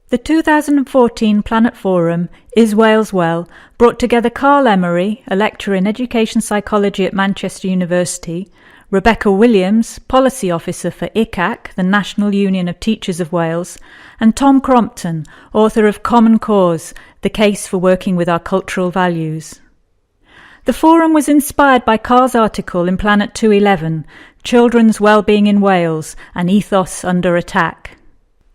The 2014 Planet Forum, Is Wales Well, brought together Carl Emery, a lecturer in education psychology at Manchester University, Rebecca Williams, Policy Officer for ICAC, the National Union of Teachers of Wales, and Tom Crompton, author of Common Cause, The Case for Working with Our Cultural Values. The forum was inspired by Carl's article in Planet 211, Children's Wellbeing in Wales, an Ethos Under Attack.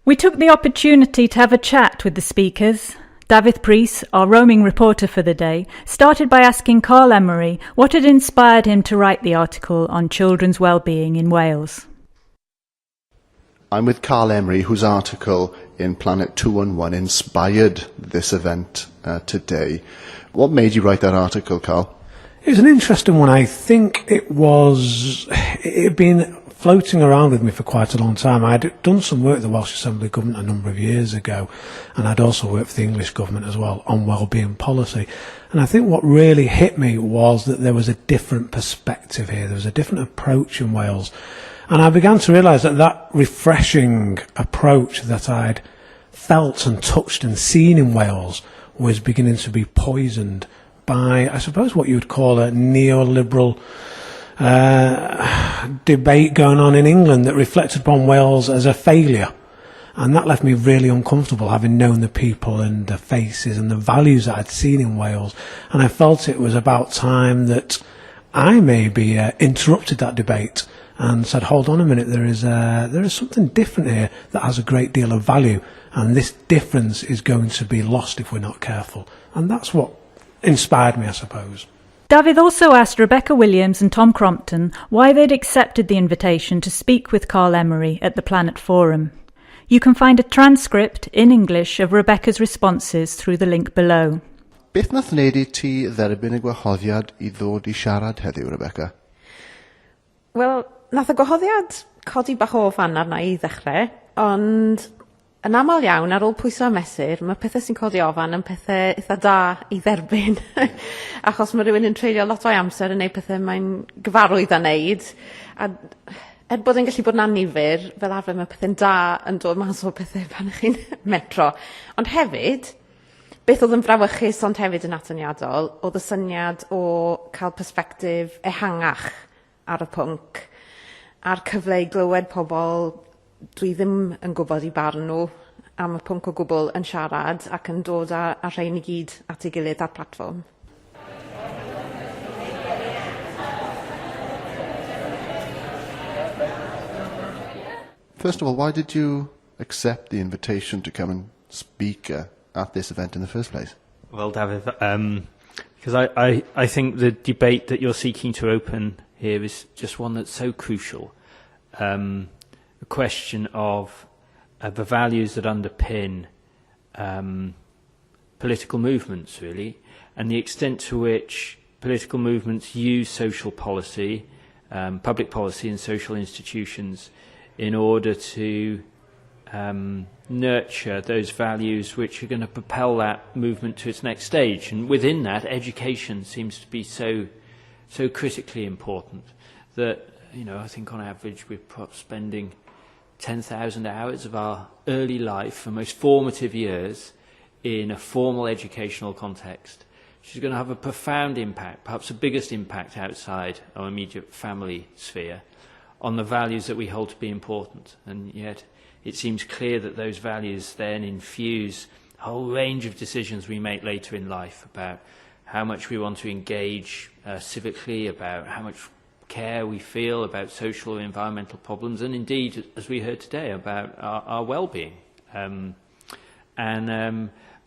We took the opportunity to have a chat with the speakers. David Preece, our roaming reporter for the day, started by asking Carl Emery what had inspired him to write the article on children's wellbeing in Wales. I'm with Carl Emery, whose article in Planet 211 inspired this event today. What made you write that article, Carl? It was an interesting one. I think it had been floating around with me for quite a long time. I'd done some work at the Welsh Assembly Government a number of years ago, and I'd also worked for the English Government as well on wellbeing policy. And I think what really hit me was that there was a different perspective here. There was a different approach in Wales. And I began to realise that that refreshing approach that I'd felt and touched and seen in Wales was beginning to be poisoned by, I suppose, what you would call a neoliberal debate going on in England that reflected upon Wales as a failure. And that left me really uncomfortable, having known the people and the faces and the values that I'd seen in Wales. And I felt it was about time that I maybe interrupted that debate and said, hold on a minute, there is something different here that has a great deal of value. And this difference is going to be lost if we're not careful. And that's what inspired me, I suppose. David also asked Rebecca Williams and Tom Crompton why they'd accepted the invitation to speak with Carl Emery at the Planet Forum. You can find a transcript in English of Rebecca's responses through the link below. Beth nath wneud I ti dderbyn y gwahoddiad I ddod I siarad heddiw, Rebecca? Wel, nath y gwahoddiad codi bach o fan arna I ddechrau, ond yn aml iawn, ar ôl pwyso a mesur, mae pethau sy'n codi ofan yn pethau eitha da I dderbyn. Achos mae rhywun yn treulio lot o amser yn neud pethau mae'n gyfarwydd â neud. A bod e'n gallu bod yn annifyr, fel arfer mae pethau'n da yn dod mas o pethau pan chi'n metro. Ond hefyd, beth oedd yn frawychus ond hefyd yn atoniadol, oedd y syniad o cael persbectif ehangach ar y pwnc, a'r cyfle I glywed pobl dwi ddim yn gwybod I barn nhw am y pwnc o gwbl yn siarad ac yn dod â rhain I gyd at ei gilydd ar platfform. First of all, why did you accept the invitation to come and speak at this event in the first place? Well, David, because I think the debate that you're seeking to open here is just one that's so crucial. A question of the values that underpin political movements, really, and the extent to which political movements use social policy, public policy and social institutions in order to nurture those values which are going to propel that movement to its next stage. And within that, education seems to be so critically important that, I think on average we're spending 10,000 hours of our early life, our most formative years, in a formal educational context, which is going to have a profound impact, perhaps the biggest impact outside our immediate family sphere, on the values that we hold to be important. And yet it seems clear that those values then infuse a whole range of decisions we make later in life about how much we want to engage civically, about how much care we feel about social and environmental problems, and indeed, as we heard today, about our well-being. And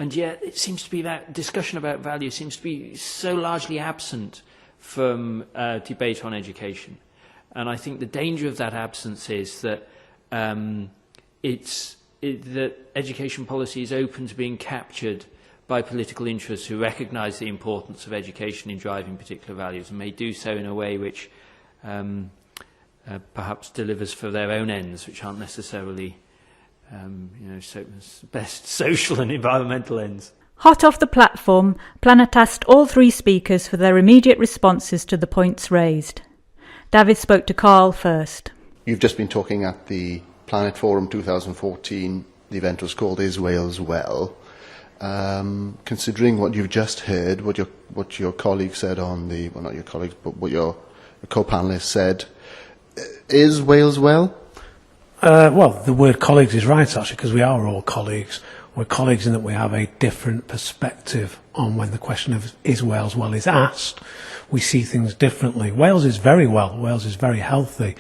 yet it seems to be that discussion about value seems to be so largely absent from debate on education. And I think the danger of that absence is that that education policy is open to being captured by political interests who recognise the importance of education in driving particular values and may do so in a way which perhaps delivers for their own ends, which aren't necessarily best social and environmental ends. Hot off the platform, Planet asked all three speakers for their immediate responses to the points raised. David spoke to Carl first. You've just been talking at the Planet Forum 2014, the event was called Is Wales Well? Considering what you've just heard, what your colleague said on the, well, not your colleagues, but what your co-panelist said, is Wales well? Well, the word colleagues is right, actually, because we are all colleagues. We're colleagues in that we have a different perspective on when the question of is Wales well is asked. We see things differently. Wales is very well. Wales is very healthy.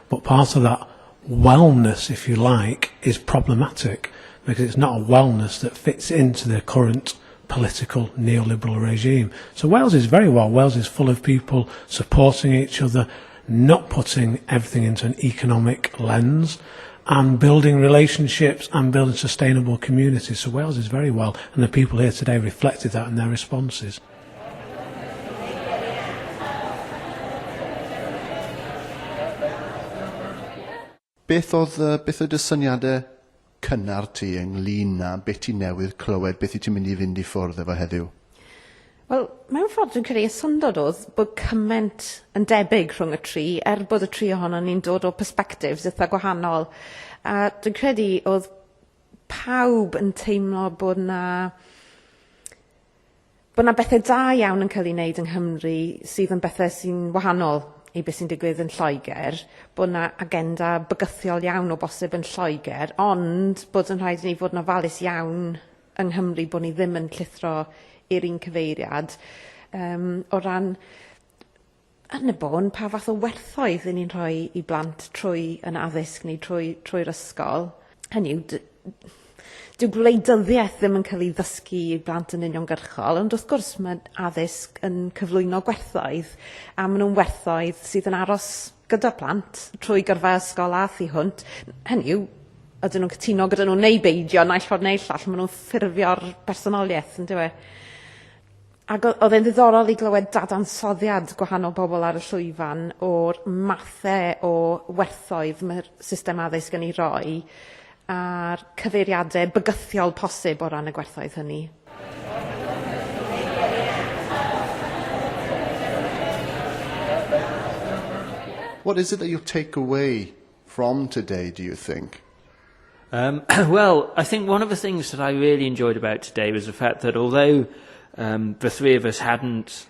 But part of that wellness, if you like, is problematic because it's not a wellness that fits into the current political neoliberal regime. So Wales is very well. Wales is full of people supporting each other, not putting everything into an economic lens, and building relationships and building sustainable communities. So Wales is very well, and the people here today reflected that in their responses. Beth oedd y syniadau cynnar ti ynglyn â beth ti newydd clywed, beth i ti'n mynd I fynd I ffwrdd efo heddiw? Wel, mewn ffordd dwi'n credu y syndod oedd bod cymaint yn debyg rhwng y tri, bod y tri ohono ni'n dod o perspectives eitha gwahanol. A dwi'n credu oedd pawb yn teimlo bod na bethau da iawn yn cael ei wneud yng Nghymru sydd yn bethau sy'n wahanol I beth sy'n digwydd yn Lloegr, bod na agenda bygythiol iawn o bosib yn Lloegr, ond bod yn rhaid I ni fod yn ofalus iawn yng Nghymru bod ni ddim yn llithro i'r un cyfeiriad o ran yn y bôn pa fath o werthoedd ni'n rhoi I blant trwy yn addysg neu trwy'r ysgol. Hynny yw, dyw gwleidyddiaeth ddim yn cael ei ddysgu I blant yn uniongyrchol, ond wrth gwrs mae addysg yn cyflwyno gwerthoedd, a maen nhw'n werthoedd sydd yn aros gyda plant trwy gyrfa ysgol a thu hwnt. Hynny yw, ydyn nhw'n cytuno gyda nhw neu beidio, naill ffordd neu llall, maen nhw'n ffurfio'r personoliaeth, yn dywe. Ac oedd e'n ddiddorol I glywed dadansoddiad gwahanol bobl ar y llwyfan o'r mathau o werthoedd mae'r system addysg yn ei roi a'r cyfeiriadau bygythiol posib o ran y gwerthoedd hynny. What is it that you take away from today, do you think? Well, I think one of the things that I really enjoyed about today was the fact that although the three of us hadn't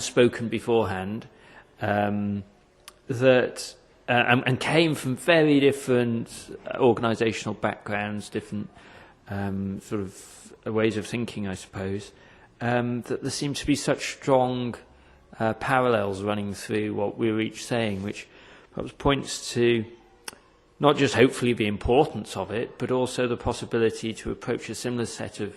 spoken beforehand, and came from very different organisational backgrounds, different sort of ways of thinking, I suppose, that there seems to be such strong parallels running through what we were each saying, which perhaps points to not just hopefully the importance of it, but also the possibility to approach a similar set of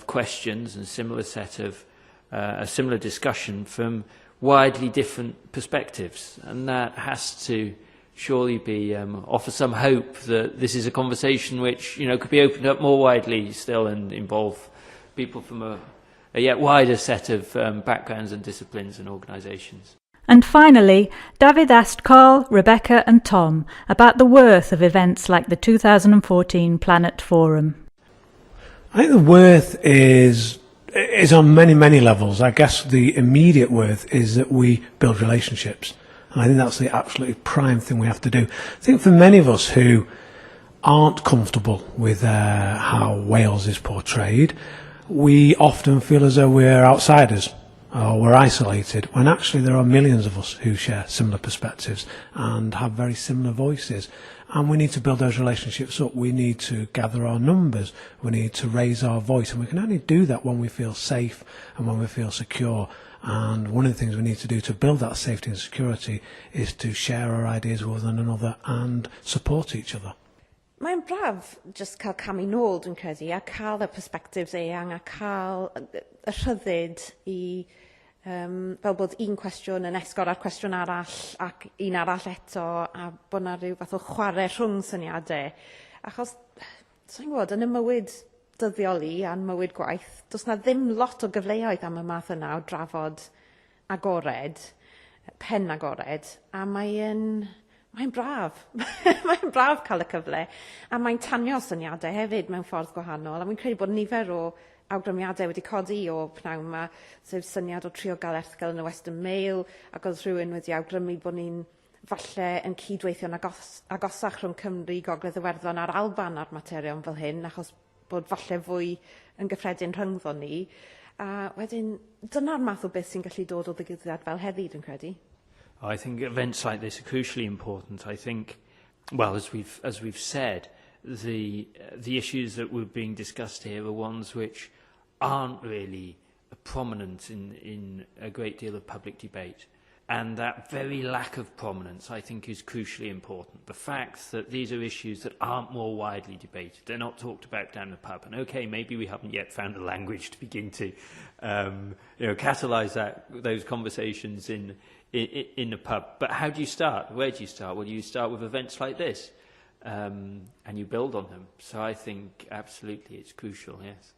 questions and a similar discussion from widely different perspectives, and that has to surely be offer some hope that this is a conversation which could be opened up more widely still and involve people from a yet wider set of backgrounds and disciplines and organisations. And finally, David asked Carl, Rebecca and Tom about the worth of events like the 2014 Planet Forum. I think the worth is on many levels. I guess the immediate worth is that we build relationships. And I think that's the absolutely prime thing we have to do. I think for many of us who aren't comfortable with how Wales is portrayed, we often feel as though we're outsiders or we're isolated, when actually there are millions of us who share similar perspectives and have very similar voices. And we need to build those relationships up. We need to gather our numbers. We need to raise our voice. And we can only do that when we feel safe and when we feel secure. And one of the things we need to do to build that safety and security is to share our ideas with one another and support each other. Mae'n braf just cael camu nôl, dwi'n credu, a cael y perspectives eang, a cael y rhyddid I fel bod un cwestiwn yn esgor ar cwestiwn arall ac un arall eto, a bod yna rhyw fath o chwarae rhwng syniadau. Achos, sa'n gwybod, yn y mywyd dyddiol I a'n mywyd gwaith, does na ddim lot o gyfleoedd am y math yna o drafod agored, pen agored, a mae'n braf. Mae'n braf cael y cyfle, a mae'n tanio syniadau hefyd mewn ffordd gwahanol, a mae'n credu bod nifer o awgrymiadau wedi codi o pnawn yma, sef syniad o trio gael erthygl yn y Western Mail, ac oedd rhywun wedi awgrymu bod ni'n falle yn cydweithio'n agosach rhwng Cymru, Gogledd Iwerddon a'r Alban ar materion fel hyn, achos bod falle fwy yn gyffredin rhyngddo ni. A wedyn, dyna'r math o beth sy'n gallu dod o ddigwyddiad fel heddi, dwi'n credu. I think events like this are crucially important. I think, well, as we've said, the issues that were being discussed here are ones which aren't really prominent in a great deal of public debate. And that very lack of prominence, I think, is crucially important. The fact that these are issues that aren't more widely debated, they're not talked about down the pub. And okay, maybe we haven't yet found a language to begin to, catalyse those conversations in the pub. But how do you start? Where do you start? Well, you start with events like this, and you build on them. So I think absolutely it's crucial. Yes.